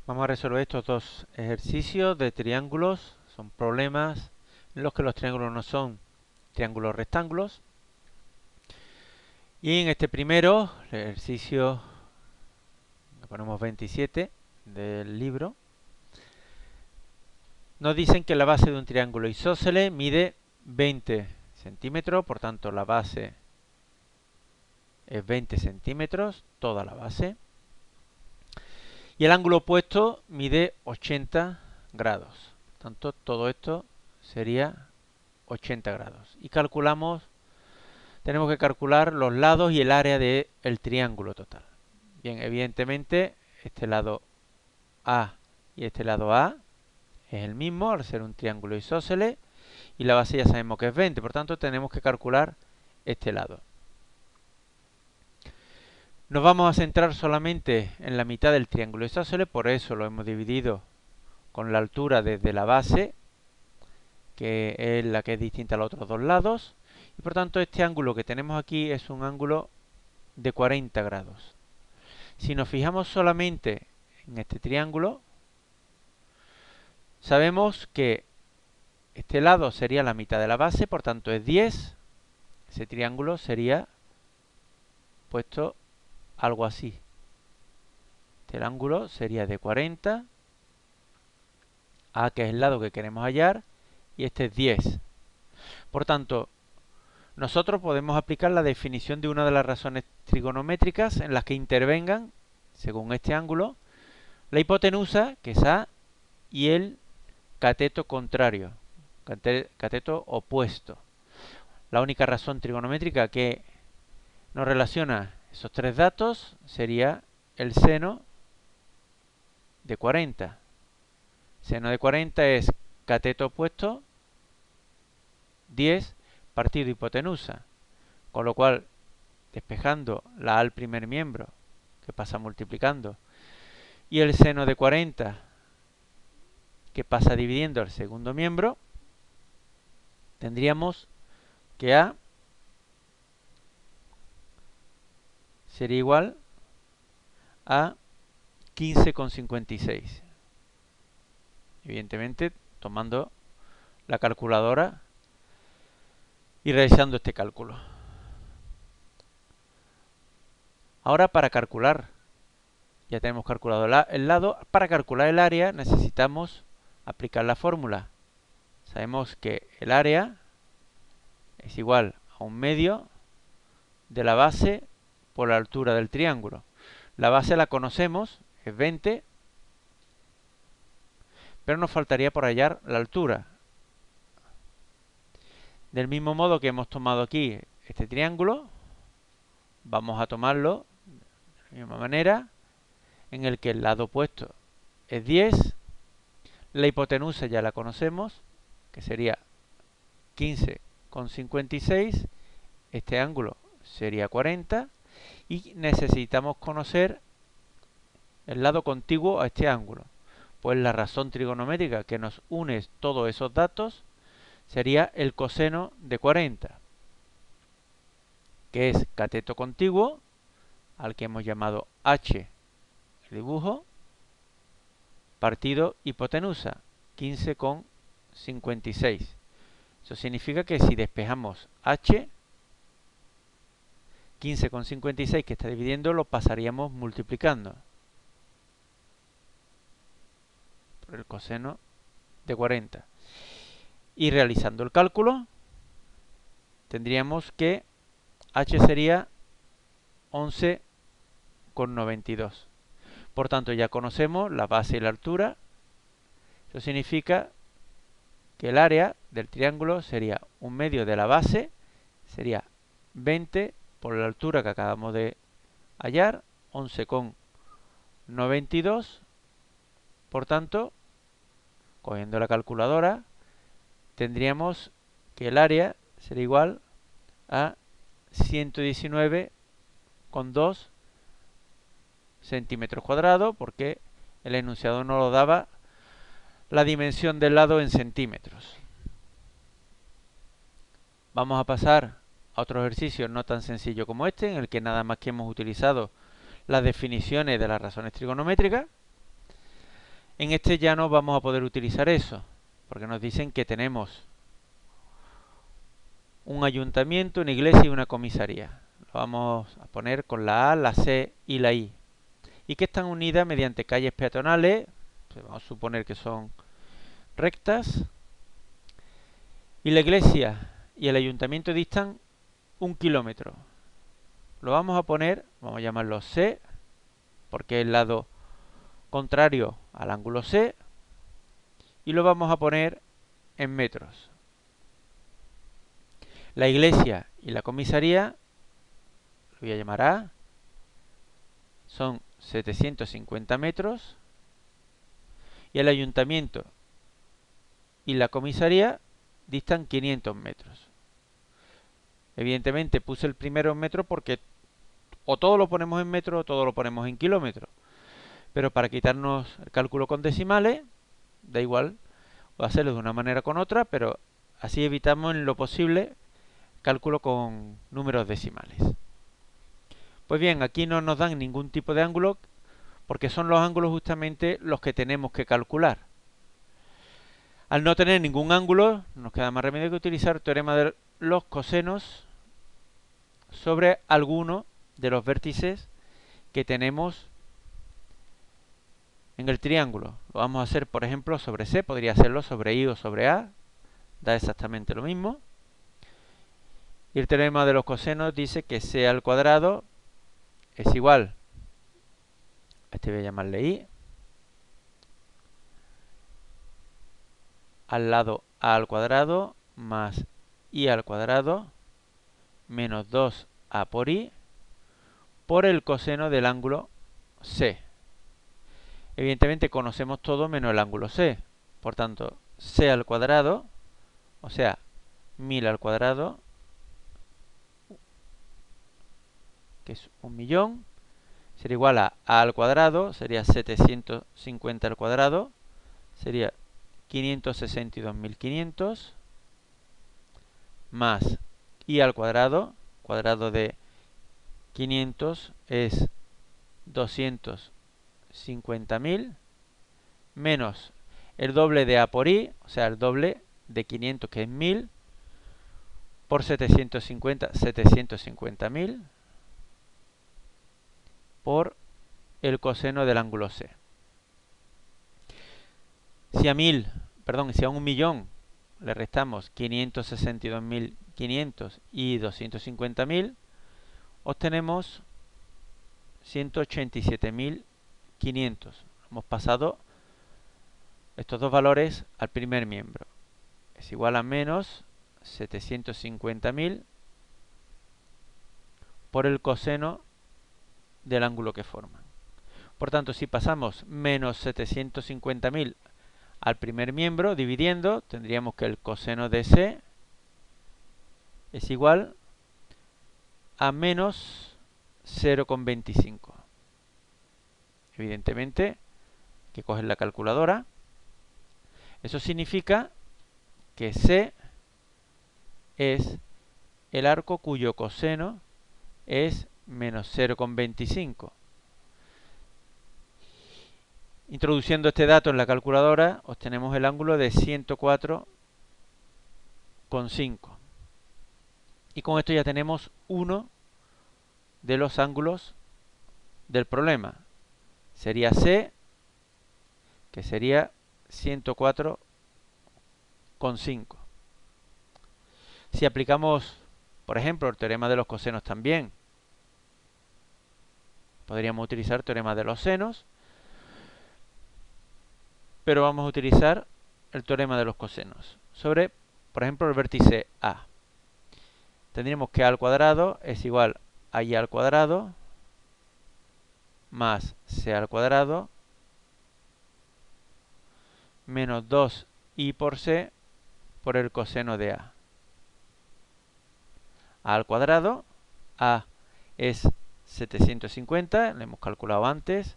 Vamos a resolver estos dos ejercicios de triángulos. Son problemas en los que los triángulos no son triángulos rectángulos. Y en este primero, el ejercicio, le ponemos 27 del libro, nos dicen que la base de un triángulo isósceles mide 20 centímetros, por tanto la base es 20 centímetros, toda la base. Y el ángulo opuesto mide 80 grados. Por tanto, todo esto sería 80 grados. Y tenemos que calcular los lados y el área del triángulo total. Bien, evidentemente, este lado A y este lado A es el mismo, al ser un triángulo isósceles, y la base ya sabemos que es 20, por tanto tenemos que calcular este lado. Nos vamos a centrar solamente en la mitad del triángulo isósceles, por eso lo hemos dividido con la altura desde la base, que es la que es distinta a los otros dos lados, y por tanto este ángulo que tenemos aquí es un ángulo de 40 grados. Si nos fijamos solamente en este triángulo, sabemos que este lado sería la mitad de la base, por tanto es 10. Ese triángulo sería puesto algo así. Este ángulo sería de 40, A que es el lado que queremos hallar, y este es 10. Por tanto, nosotros podemos aplicar la definición de una de las razones trigonométricas en las que intervengan, según este ángulo, la hipotenusa, que es A, y el cateto contrario, cateto opuesto. La única razón trigonométrica que nos relaciona esos tres datos sería el seno de 40. Seno de 40 es cateto opuesto 10 partido hipotenusa, con lo cual despejando la A al primer miembro, que pasa multiplicando, y el seno de 40, que pasa dividiendo el segundo miembro, tendríamos que A sería igual a 15,56. Evidentemente, tomando la calculadora y realizando este cálculo. Ahora para calcular, ya tenemos calculado el lado, para calcular el área necesitamos aplicar la fórmula. Sabemos que el área es igual a un medio de la base por la altura del triángulo. La base la conocemos, es 20, pero nos faltaría por hallar la altura. Del mismo modo que hemos tomado aquí este triángulo, vamos a tomarlo de la misma manera, en el que el lado opuesto es 10, la hipotenusa ya la conocemos, que sería 15,56, este ángulo sería 40, y necesitamos conocer el lado contiguo a este ángulo. Pues la razón trigonométrica que nos une todos esos datos sería el coseno de 40, que es cateto contiguo, al que hemos llamado H el dibujo, partido hipotenusa, 15,56. Eso significa que si despejamos H, 15,56 que está dividiendo lo pasaríamos multiplicando por el coseno de 40. Y realizando el cálculo, tendríamos que H sería 11,92. Por tanto, ya conocemos la base y la altura. Eso significa que el área del triángulo sería un medio de la base, sería 20 por la altura que acabamos de hallar, 11,92. Por tanto, cogiendo la calculadora, tendríamos que el área sería igual a 119,2 centímetros cuadrados, porque el enunciado no lo daba la dimensión del lado en centímetros. Vamos a pasar a otro ejercicio no tan sencillo como este, en el que nada más que hemos utilizado las definiciones de las razones trigonométricas. En este ya no vamos a poder utilizar eso, porque nos dicen que tenemos un ayuntamiento, una iglesia y una comisaría. Lo vamos a poner con la A, la C y la I. Y que están unidas mediante calles peatonales, vamos a suponer que son rectas. Y la iglesia y el ayuntamiento distan 1 kilómetro. Lo vamos a poner, vamos a llamarlo C, porque es el lado contrario al ángulo C. Y lo vamos a poner en metros. La iglesia y la comisaría, lo voy a llamar A, son 750 metros. Y el ayuntamiento y la comisaría distan 500 metros. Evidentemente puse el primero en metros porque o todo lo ponemos en metros o todo lo ponemos en kilómetros. Pero para quitarnos el cálculo con decimales, da igual, o hacerlo de una manera o con otra, pero así evitamos en lo posible cálculo con números decimales. Pues bien, aquí no nos dan ningún tipo de ángulo porque son los ángulos justamente los que tenemos que calcular. Al no tener ningún ángulo, nos queda más remedio que utilizar el teorema de los cosenos sobre alguno de los vértices que tenemos en el triángulo. Lo vamos a hacer, por ejemplo, sobre C, podría hacerlo sobre I o sobre A, da exactamente lo mismo. Y el teorema de los cosenos dice que C al cuadrado es igual, a este voy a llamarle I, al lado A al cuadrado más I al cuadrado menos 2A por I por el coseno del ángulo C. Evidentemente conocemos todo menos el ángulo C. Por tanto, C al cuadrado, o sea, 1000 al cuadrado, que es 1.000.000, sería igual a al cuadrado, sería 750 al cuadrado, sería 562.500, más I al cuadrado de 500 es 250.000, menos el doble de A por I, o sea, el doble de 500 que es 1000, por 750, 750.000, por el coseno del ángulo C. Si a 1000, perdón, si a 1.000.000 le restamos 562.500 y 250.000, obtenemos 187.500. Hemos pasado estos dos valores al primer miembro. Es igual a menos 750.000 por el coseno del ángulo que forman. Por tanto, si pasamos menos 750.000 al primer miembro, dividiendo, tendríamos que el coseno de C es igual a menos 0,25. Evidentemente, hay que coger la calculadora. Eso significa que C es el arco cuyo coseno es menos 0,25. Introduciendo este dato en la calculadora, obtenemos el ángulo de 104,5. Y con esto ya tenemos uno de los ángulos del problema. Sería C, que sería 104,5. Si aplicamos, por ejemplo, el teorema de los cosenos también, podríamos utilizar el teorema de los senos, pero vamos a utilizar el teorema de los cosenos sobre, por ejemplo, el vértice A. Tendríamos que A al cuadrado es igual a I al cuadrado más C al cuadrado menos 2I por C por el coseno de A. A al cuadrado, A es 750, lo hemos calculado antes,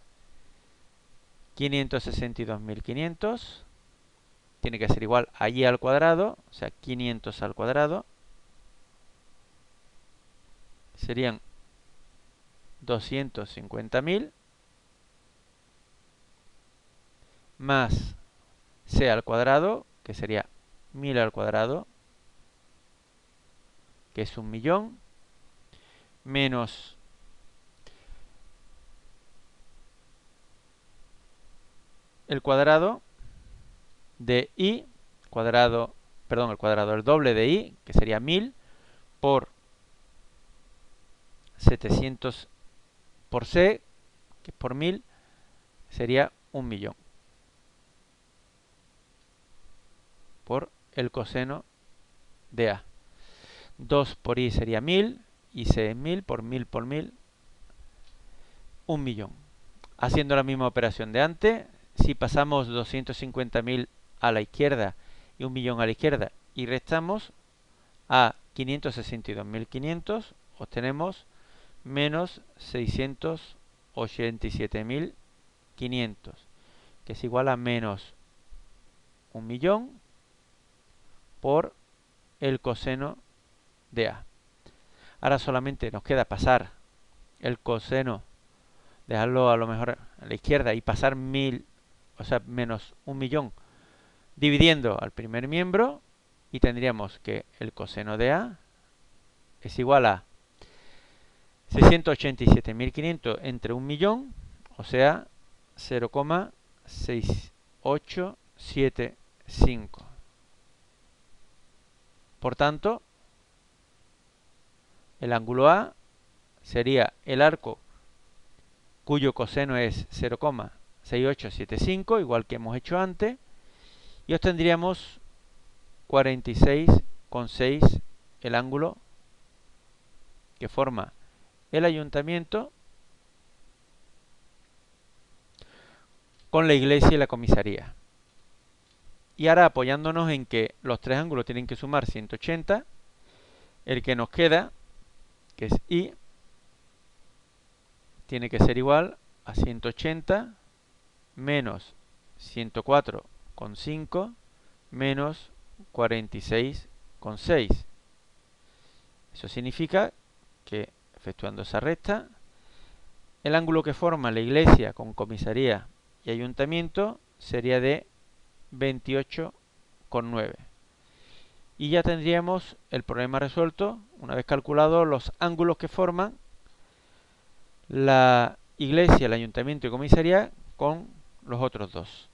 562.500, tiene que ser igual a I al cuadrado, o sea, 500 al cuadrado, serían 250.000, más c al cuadrado, que sería 1000 al cuadrado, que es 1.000.000, menos el cuadrado de i, cuadrado, perdón, el doble de i, que sería 1000, por 700 por c, que es por 1000, sería 1.000.000, por el coseno de a. 2 por i sería 1000, y c es 1000 por 1000 por 1000, 1.000.000. Haciendo la misma operación de antes, si pasamos 250.000 a la izquierda y 1.000.000 a la izquierda y restamos a 562.500, obtenemos menos 687.500, que es igual a menos 1.000.000 por el coseno de a. Ahora solamente nos queda pasar el coseno, dejarlo a lo mejor a la izquierda y pasar 1000, o sea, menos 1.000.000 dividiendo al primer miembro, y tendríamos que el coseno de a es igual a 687.500 entre 1.000.000, o sea, 0,6875. Por tanto, el ángulo A sería el arco cuyo coseno es 0,6875, igual que hemos hecho antes, y obtendríamos 46,6 el ángulo que forma el ayuntamiento con la iglesia y la comisaría. Y ahora, apoyándonos en que los tres ángulos tienen que sumar 180, el que nos queda, que es I, tiene que ser igual a 180 menos 104,5 menos 46,6. Eso significa que, efectuando esa resta, el ángulo que forma la iglesia con comisaría y ayuntamiento sería de 28,9. Y ya tendríamos el problema resuelto una vez calculados los ángulos que forman la iglesia, el ayuntamiento y comisaría con los otros dos.